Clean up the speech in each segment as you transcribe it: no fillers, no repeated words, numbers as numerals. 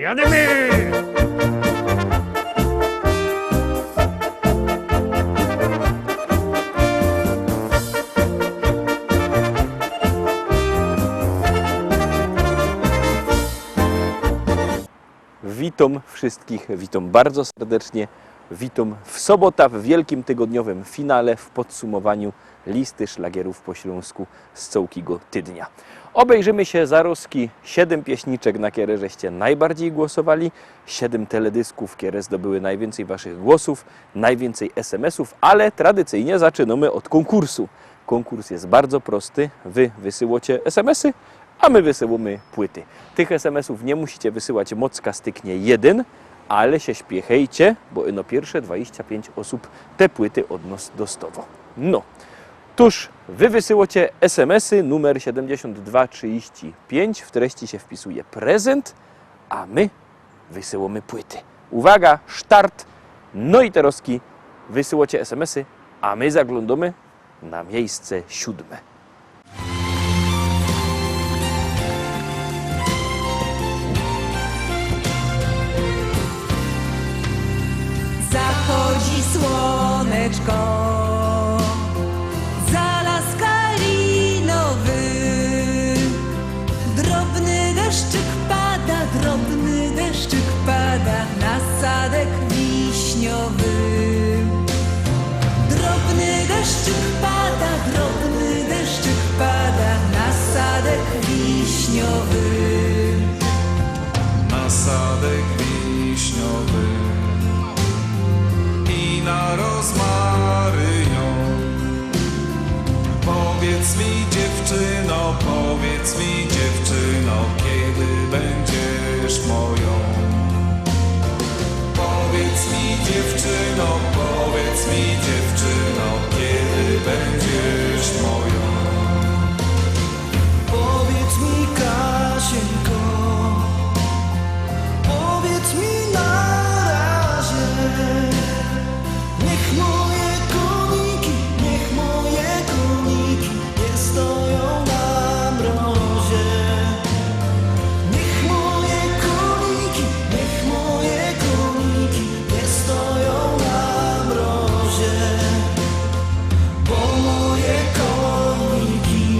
Jademy! Witam wszystkich, witam bardzo serdecznie. Witam w sobotę w wielkim tygodniowym finale w podsumowaniu listy szlagierów po śląsku z całego tydnia. Obejrzymy się zaroski 7 pieśniczek, na które żeście najbardziej głosowali, 7 teledysków, które zdobyły najwięcej waszych głosów, najwięcej SMS-ów, ale tradycyjnie zaczynamy od konkursu. Konkurs jest bardzo prosty. Wy wysyłacie SMS-y, a my wysyłamy płyty. Tych SMS-ów nie musicie wysyłać, mocka styknie 1, ale się śpiechajcie, bo ino pierwsze 25 osób te płyty od nas dostało. No, tuż wy wysyłacie SMS-y numer 7235, w treści się wpisuje prezent, a my wysyłamy płyty. Uwaga, start! No i teraz wysyłacie SMS-y, a my zaglądamy na miejsce 7. Zachodzi słoneczko, za las kalinowy, drobny deszczyk pada na sadek wiśniowy. Drobny deszczyk pada na sadek wiśniowy. Na sadek wiśniowy i na rozmarynią. Powiedz mi dziewczyno, kiedy będziesz moją? Powiedz mi dziewczyno, kiedy będziesz moją? Powiedz mi, Kasieńko, powiedz mi na razie. Niech moje koniki nie stoją na mrozie. Niech moje koniki nie stoją na mrozie. Bo moje koniki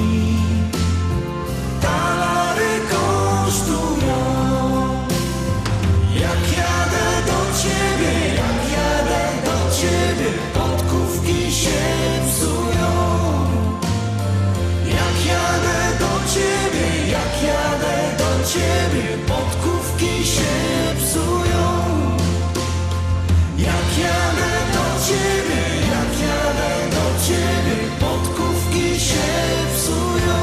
talary kosztują. Jak jadę do ciebie, podkówki się psują. Jak jadę do ciebie, podkówki się psują. Jak jadę do ciebie, podkówki się psują.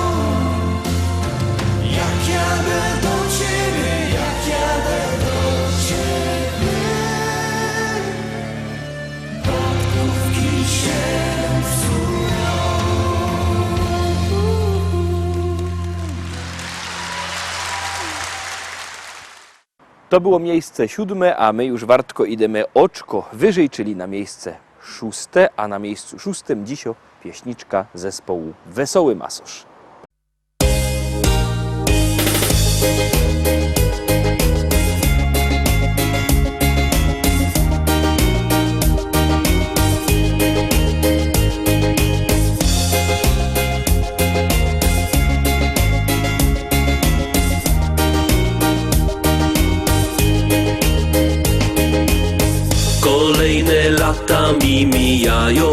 Jak jadę do ciebie, podkówki się psują. To było miejsce 7, a my już wartko idziemy oczko wyżej, czyli na miejsce 6, a na miejscu 6 dzisiaj pieśniczka zespołu Wesoły Masosz. Kolejne lata mi mijają,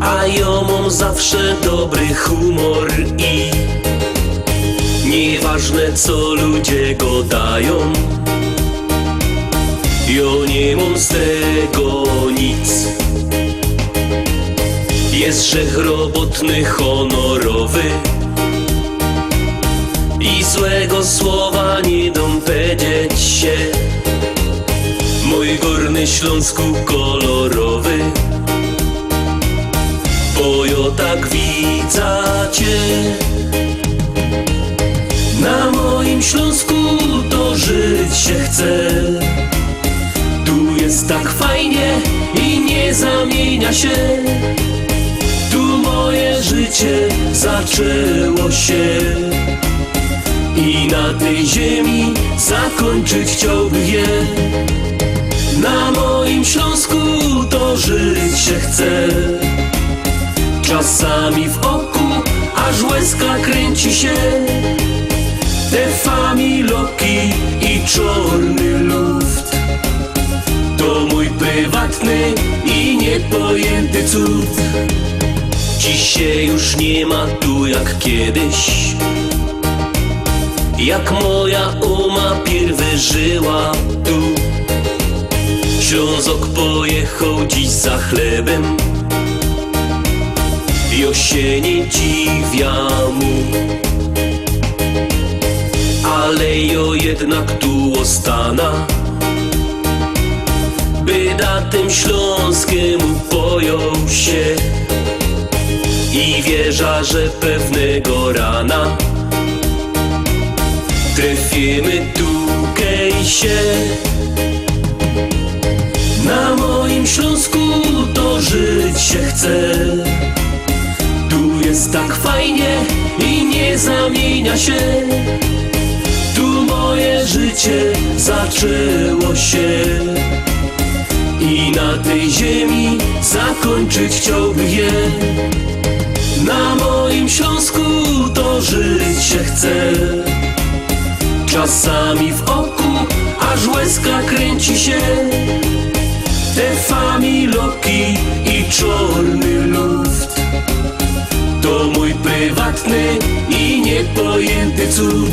a ja mam zawsze dobry humor i nieważne co ludzie gadają, ja nie mam z tego nic. Jest grzech robotny, honorowy i złego słowa nie dam powiedzieć się. Mój Górny Śląsku kolorowy, bo ja tak widzę cię. Na moim Śląsku to żyć się chce. Tu jest tak fajnie i nie zamienia się. Tu moje życie zaczęło się. I i na tej ziemi zakończyć chciałby je. Na moim Śląsku to żyć się chce, czasami w oku aż łezka kręci się. Te familoki i czorny luft to mój prywatny i niepojęty cud. Dziś się już nie ma tu jak kiedyś, jak moja oma pierwy żyła tu. Ślązok pojechał dziś za chlebem, Josienie dziwia mu, ale jo jednak tu ostana, by da tym Śląskiemu pojął się i wierza, że pewnego rana trafimy tukej się. Na moim Śląsku to żyć się chce, tu jest tak fajnie i nie zamienia się. Tu moje życie zaczęło się i na tej ziemi zakończyć chciałby je. Na moim Śląsku to żyć się chce, czasami w oku aż łezka kręci się. Te familoki i czorny luft to mój prywatny i niepojęty cud.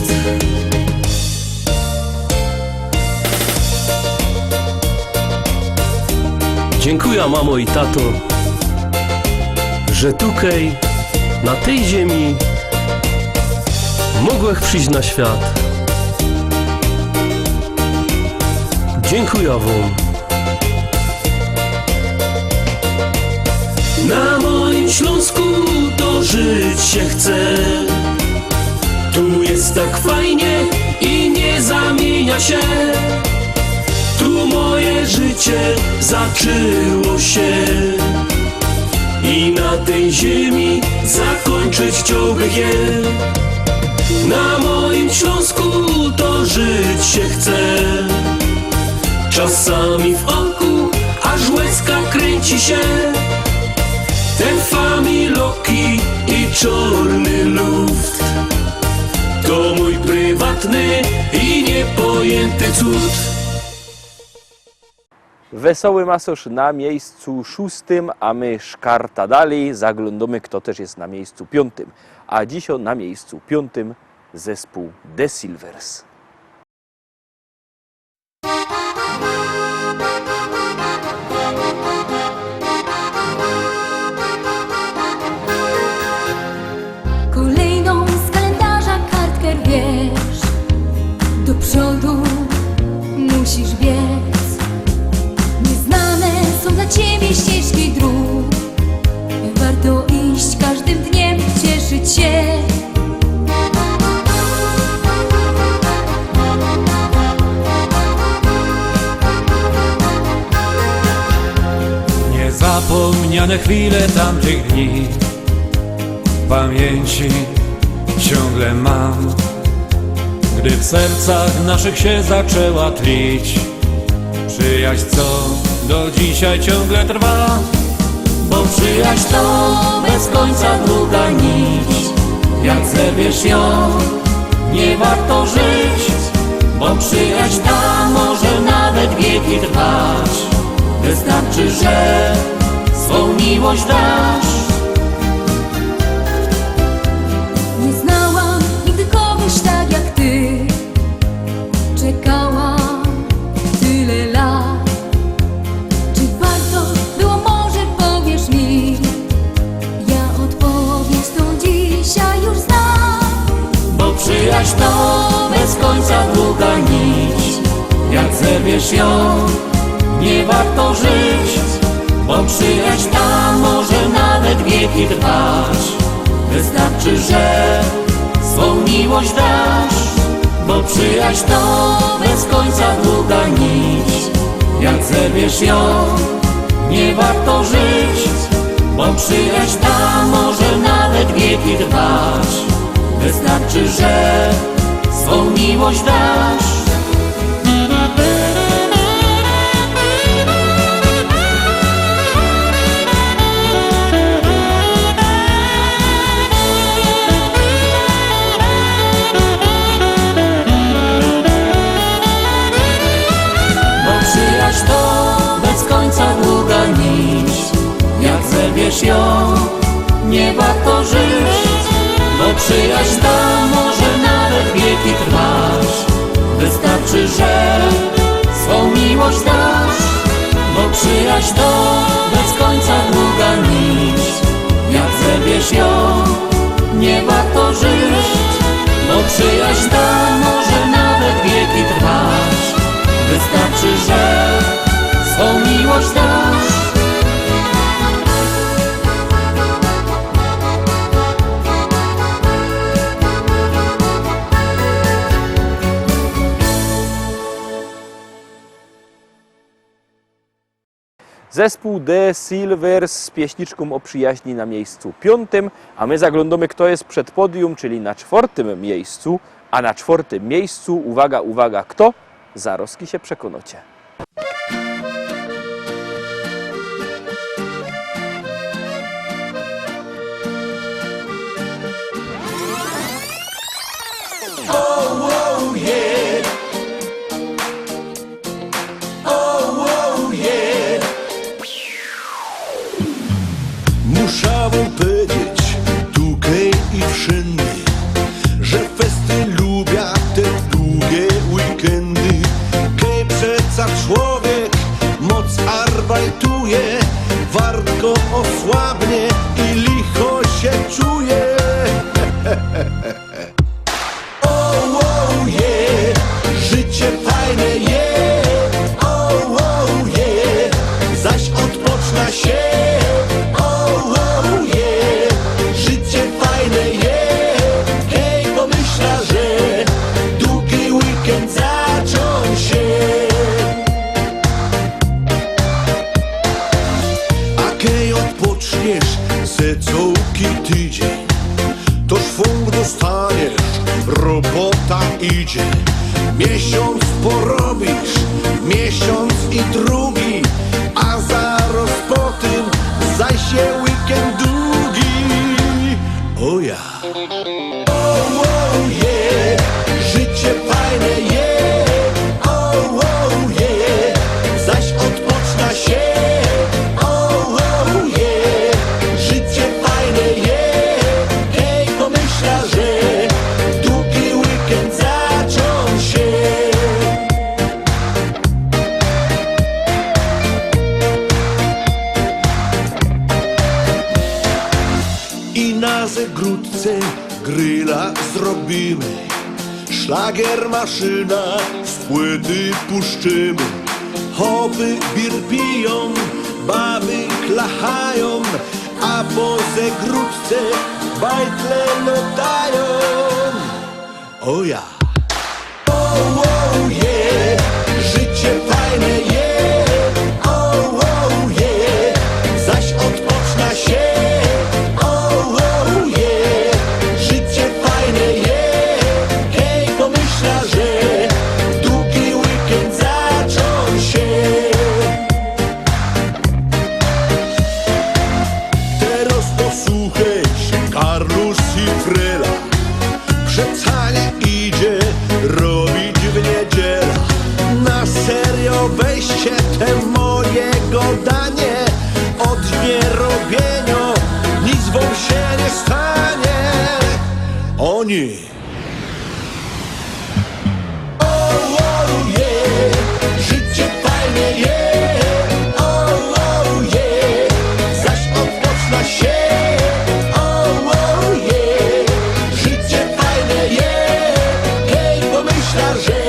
Dziękuję mamo i tato, że tukej, na tej ziemi mogłech przyjść na świat. Dziękuję wam. Na moim Śląsku to żyć się chce, tu jest tak fajnie i nie zamienia się. Tu moje życie zaczęło się i na tej ziemi zakończyć chciałby je. Na moim Śląsku to żyć się chce, czasami w oku aż łezka kręci się. Te familoki i czorny luft to mój prywatny i niepojęty cud. Wesoły masosz na miejscu 6, a my szkarta dalej, zaglądamy kto też jest na miejscu 5. A dziś na miejscu 5 zespół The Silvers. Kolejną z kalendarza kartkę wiesz, do przodu musisz biec. Nieznane są dla ciebie ścieżki dróg, warto iść każdym dniem, cieszyć się. Niezapomniane chwile tamtych dni w pamięci ciągle mam, gdy w sercach naszych się zaczęła tlić przyjaźń, co do dzisiaj ciągle trwa. Bo przyjaźń to bez końca długa nić, jak zerwiesz ją, nie warto żyć. Bo przyjaźń ta może nawet wieki trwać, wystarczy, że swą miłość dasz. Nie znałam nigdy kogoś tak jak ty, czekałam tyle lat. Czy warto było, może powiesz mi? Ja odpowiedź to dzisiaj już znam. Bo przyjaźń to bez końca długa nić, jak zerwiesz ją, nie warto żyć. Bo przyjaźń ta może nawet wieki trwać, wystarczy, że swą miłość dasz. Bo przyjaźń to bez końca długa nić, jak zerwiesz ją, nie warto żyć. Bo przyjaźń ta może nawet wieki trwać, wystarczy, że swą miłość dasz. Bo przyjaźń to bez końca długa nić, jak zerwiesz ją, nie warto żyć. Bo przyjaźń ta może nawet wieki trwać, wystarczy, że swą miłość dasz. Bo przyjaźń to bez końca długa nić, jak zerwiesz ją, nie warto żyć. Bo przyjaźń ta może nawet wieki trwać, wystarczy, że swą miłość dasz. Zespół The Silvers z pieśniczką o przyjaźni na miejscu 5, a my zaglądamy, kto jest przed podium, czyli na 4. miejscu. A na 4. miejscu, uwaga, uwaga, kto? Zaroski się przekonacie. Muszę wam powiedzieć, tukaj i wszędzie, że festy lubię te długie weekendy. Kaj przeca człowiek moc arbajtuje, wartko osłabnie i licho się czuje. Oh, yeah, życie fajne jest. Oh, yeah, zaś odpoczna się. Cecołki tydzień, to szwung dostaniesz, robota idzie. Miesiąc porobisz, miesiąc i drugi, a zaraz po tym zaś się weekend długi. O ja. Oh, yeah, życie fajne jest. Oh, yeah, zaś odpoczna się. Na zegródce gryla zrobimy, szlagier maszyna, z płyty puszczymy. Chopy bir piją, baby klachają, a po zegródce bajtle lotają. O ja. Oh, yeah, życie fajne jest. Oh, yeah, zaś odpoczna się. Weźcie te mojego danie, od nierobienia nic wam się nie stanie. Oni. Oh, yeah, życie fajne jest. Oh, yeah, zaś odpoczna się. Oh, yeah, życie fajne jest. Hej, pomyśla, że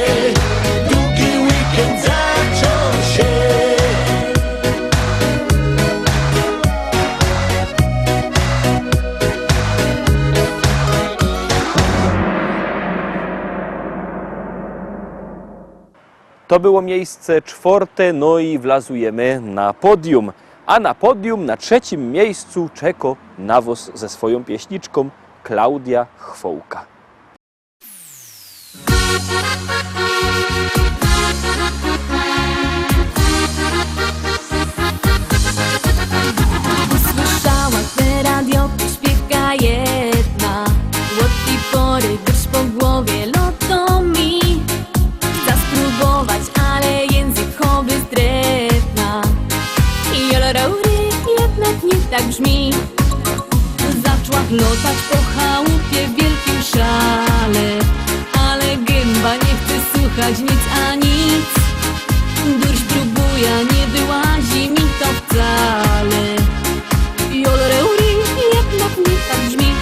długi weekend To było miejsce 4, no i wlazujemy na podium. A na podium na 3. miejscu czeka nawóz ze swoją pieśniczką Klaudia Chwołka. brzmi. Zaczła lotać po chałupie w wielkim szale, ale gęba nie chce słuchać nic a nic. Durś próbuje, a nie wyłazi mi to wcale. Jolreuri, jednak nie tak brzmi.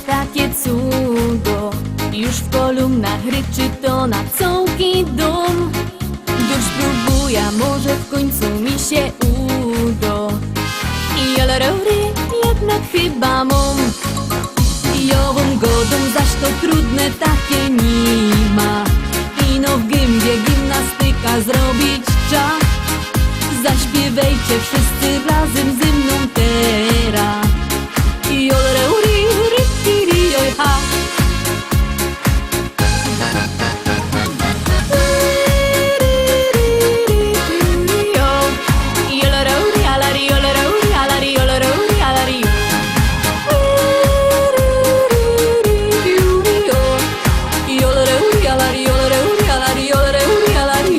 Takie cudo już w kolumnach ryczy to na całki dom. Durś próbuje, może w końcu mi się uda. I joloreury, jednak chyba mam. I ową godą zaś to trudne takie nie ma. Ino w gębie gimnastyka zrobić trzeba. Zaśpiewajcie wszyscy razem ze mną teraz. Joloreury, rytiri, oj ha. Joloreury, alari, joloreury, alari, joloreury, alari. Joloreury, alari, joloreury, alari, joloreury, alari.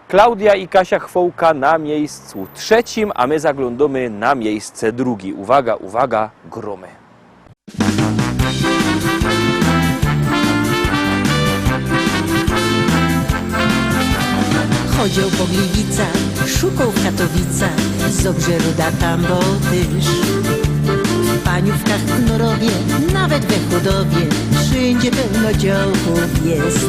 Klaudia i Kasia Chwołka na miejscu trzecim, a my zaglądamy na miejsce drugie. Uwaga, uwaga, gromy. Chodził po Gliwicach, szukał w Katowicach, z Obrzeruda tam bo tyż. W paniówkach w Norowie, nawet we Chudowie, wszędzie pełno działków jest.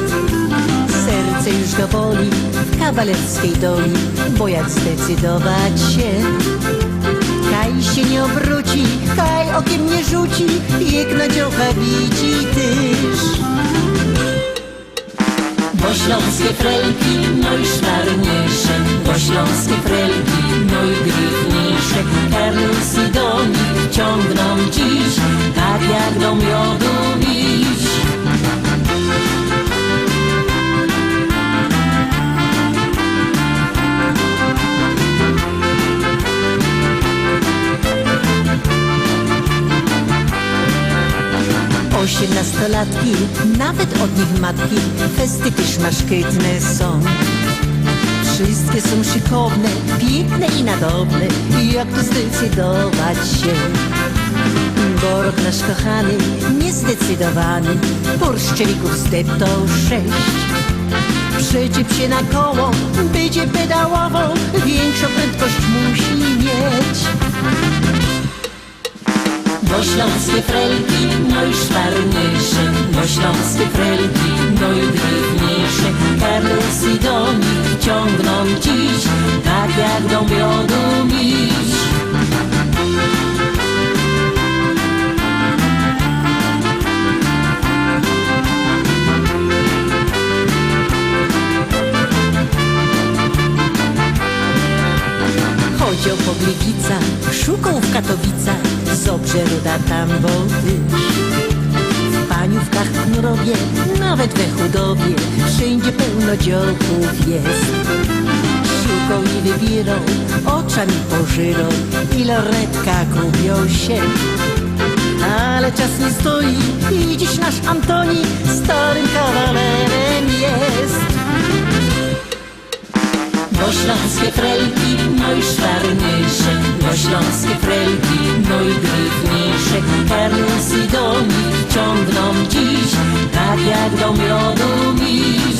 Serce już go boli w kawalerskiej doli, bo jak zdecydować się, kaj się nie obróci, kaj okiem nie rzuci, jak na działka widzi tyż. Bo śląskie frelki, no i szwarniejsze, bo śląskie frelki, no i gryfniejsze, Karlusy do nich ciągną dziś, tak jak do miodu bić. Osiemnastolatki, nawet od nich matki, festy też maszkytne są. Wszystkie są szykowne, piękne i nadobne, jak tu zdecydować się? Bo rok nasz kochany, niezdecydowany, porszczewików zdeptał 6. że ci psie na koło będzie pedałował, większą prędkość musi mieć. Bo śląskie frelki, no i szwarniejsze, bo śląskie frelki, no i drewniejsze. Carlos i Dominik ciągną dziś, tak jak do miodu miś. Chodził po Gliwicach, szukał w Katowicach, Zobrze, Ruda, Tambo, Tysz. W Paniówkach, Knurowie, nawet we Chudowie, wszędzie pełno działków jest. Szukał i wybierał, oczami pożyrał i lornetka gubią się. Ale czas nie stoi i dziś nasz Antoni starym kawalerem jest. Bo śląskie frelki, no i szwarniejsze, bo śląskie frelki, no i drewniejsze. Carlos i Dominik ciągną dziś, tak jak do miodu miś.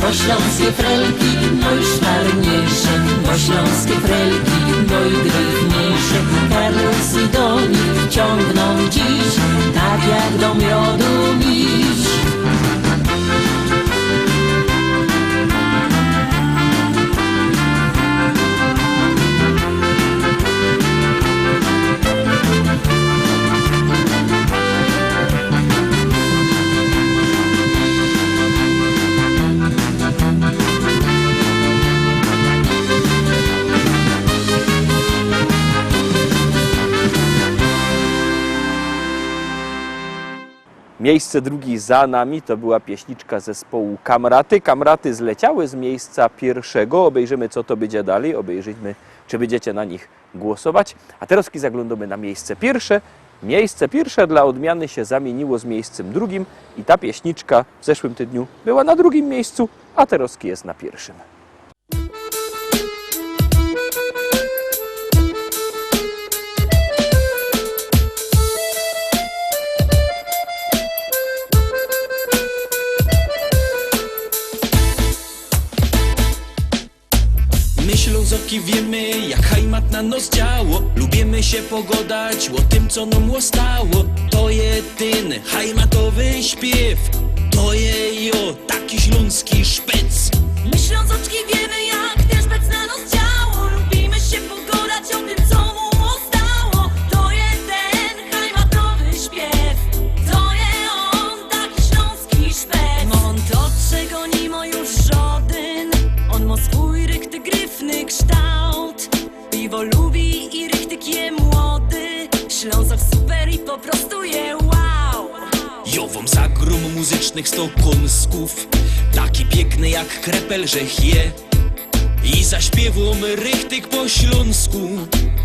Bo śląskie frelki, no i szwarniejsze, bo śląskie frelki, no i drewniejsze. Carlos i Dominik ciągną dziś, tak jak do miodu miś. Miejsce drugie za nami to była pieśniczka zespołu Kamraty. Kamraty zleciały z miejsca pierwszego. Obejrzymy, co to będzie dalej. Obejrzyjmy, czy będziecie na nich głosować. A teraz zaglądamy na miejsce pierwsze. Miejsce pierwsze dla odmiany się zamieniło z miejscem drugim i ta pieśniczka w zeszłym tygodniu była na drugim miejscu, a teraz jest na pierwszym. My Ślązoki wiemy, jak hajmat na nos działo. Lubimy się pogodać o tym, co nam ostało. To jedyny hajmatowy śpiew, to jo taki śląski szpec. My Ślązoczki wiemy, jak ten szpec na nos działo. Lubimy się pogodać o tym, co mu ostało. To jeden hajmatowy śpiew, to je on, taki śląski szpec. On to, czego nie ma już żaden. On ma swój rychty, gryfny kształt. Piwo lubi i rychtyk je młody. Ślązok super i po prostu je wow. Jo wam zagrom muzycznych 100 kąsków, taki piękny jak krepel, że je. I zaśpiewam rychtyk po śląsku.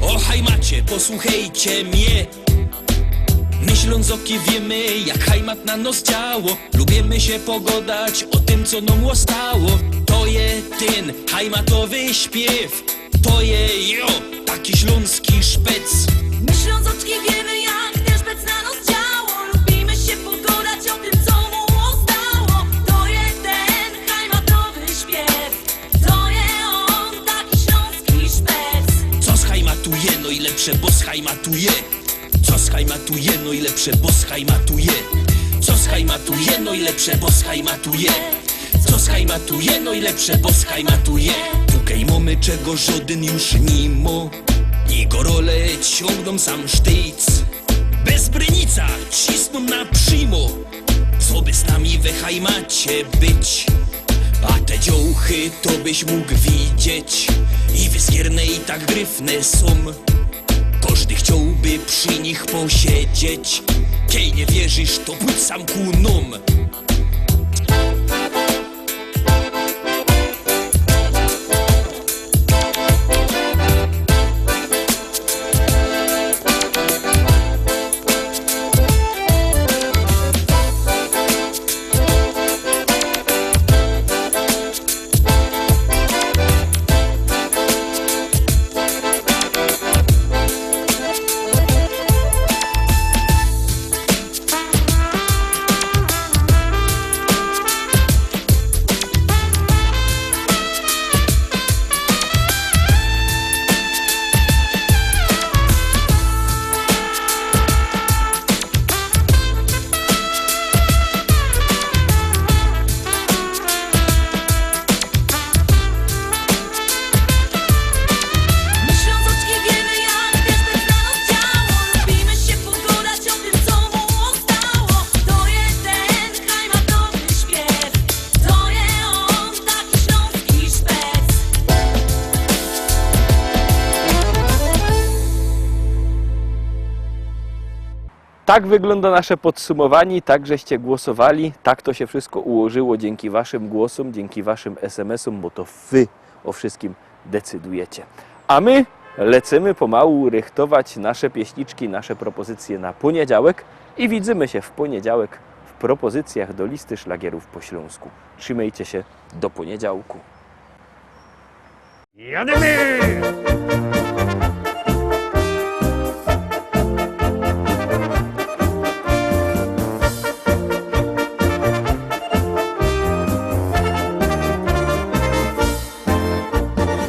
O hajmacie, posłuchajcie mnie. My Ślązoki wiemy, jak hajmat na nos działo. Lubimy się pogodać o tym, co nam ostało. To je ten hajmatowy śpiew, to je jo taki śląski szpec. My Ślązoczki wiemy, jak ten szpec na nos działo. Lubimy się pogodać o tym, co mu ostało. To jeden hajmatowy śpiew, to je on, taki śląski szpec. Co schajmatuje, no i lepsze, bo schajmatuje. Co schajmatuje, no i lepsze, bo schajmatuje. Co schajmatuje, no i lepsze, bo schajmatuje. Co schajmatuje, no i lepsze, bo schajmatuje. Tukaj mamy, czego żaden już nie ma. I gorole ciągną sam sztyc. Bez brynica cisną na przymo. Co by z nami we hajmacie być? A te dziołchy to byś mógł widzieć. I wyskierne i tak gryfne są. Każdy chciałby przy nich posiedzieć. Kiej nie wierzysz, to pójdź sam ku nom. Tak wygląda nasze podsumowanie, tak żeście głosowali, tak to się wszystko ułożyło dzięki waszym głosom, dzięki waszym SMS-om, bo to wy o wszystkim decydujecie. A my lecimy pomału rychtować nasze pieśniczki, nasze propozycje na poniedziałek i widzimy się w poniedziałek w propozycjach do listy szlagierów po śląsku. Trzymajcie się, do poniedziałku. Jademy!